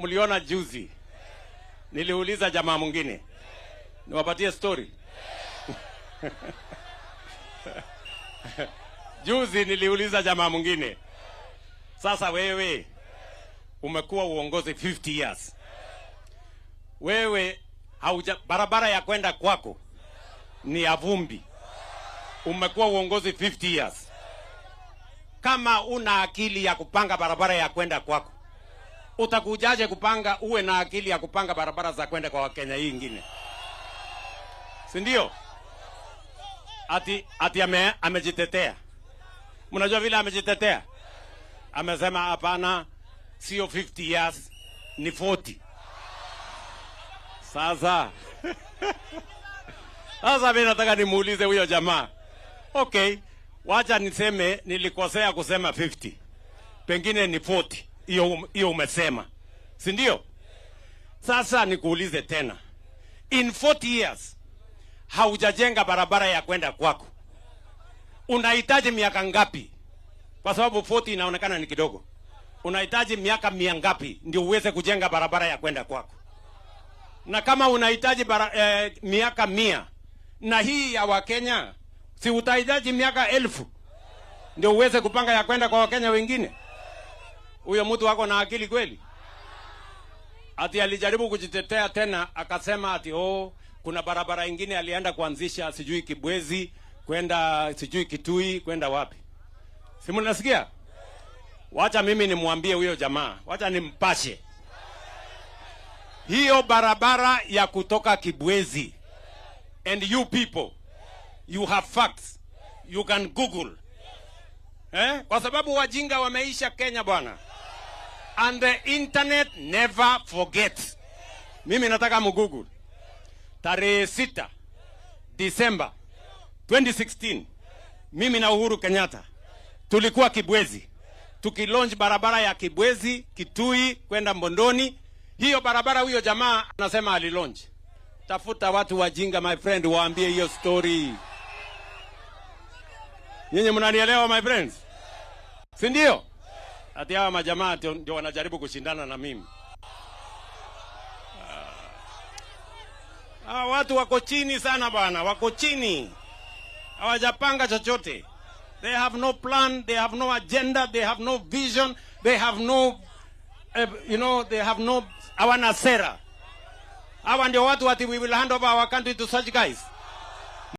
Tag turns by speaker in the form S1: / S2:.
S1: Mliona juzi niliuliza jamaa mwingine niwapatie story. Juzi niliuliza jamaa mwingine, sasa wewe umekuwa uongozi 50 years, wewe barabara ya kwenda kwako ni ya vumbi, umekuwa uongozi 50 years, kama una akili ya kupanga barabara ya kwenda kwako, utakujaje kupanga uwe na akili ya kupanga barabara za kwenda kwa Wakenya hii ingine? Si ndio? Ati amejitetea. Mnajua vile amejitetea? Amesema hapana, sio 50 years, ni 40. Sasa mimi nataka nimuulize huyo jamaa. Okay, wacha niseme nilikosea kusema 50. Pengine ni 40. Hiyo umesema. Si ndio? Sasa nikuulize tena. In 40 years haujajenga barabara ya kwenda kwako, unahitaji miaka ngapi? Kwa sababu 40 inaonekana ni kidogo. Unahitaji miaka 100 ngapi ndio uweze kujenga barabara ya kwenda kwako? Na kama unahitaji miaka 100 na hii ya Wakenya, si utahitaji miaka 1000 ndio uweze kupanga ya kwenda kwa Wakenya wengine? Huyo mtu wako na akili kweli? Ati alijaribu kujitetea tena akasema ati kuna barabara ingine alienda kuanzisha sijui Kibwezi kwenda sijui Kitui kwenda wapi. Si mnasikia? Wacha mimi nimwambie huyo jamaa, wacha nimpashe. Hiyo barabara ya kutoka Kibwezi, and you people, you have facts, you can Google. Kwa sababu wajinga wameisha Kenya bwana. And the internet never forgets. Mimi nataka mgoogle. Tarehe 6 December 2016, mimi na Uhuru Kenyatta tulikuwa Kibwezi, tukilaunch barabara ya Kibwezi Kitui kwenda Mbondoni. Hiyo barabara huyo jamaa anasema alilaunch. Tafuta watu wajinga my friend, waambie hiyo story. Nyinyi mnanielewa my friends? Si ndio? Ati hawa majamaa ndio wanajaribu kushindana na mimi. Watu wako chini sana bwana, wako chini. Hawajapanga chochote. They have no plan, they have no agenda, they have no vision, they have no they have no hawana sera. Hawa ndio watu we will hand over our country to such guys.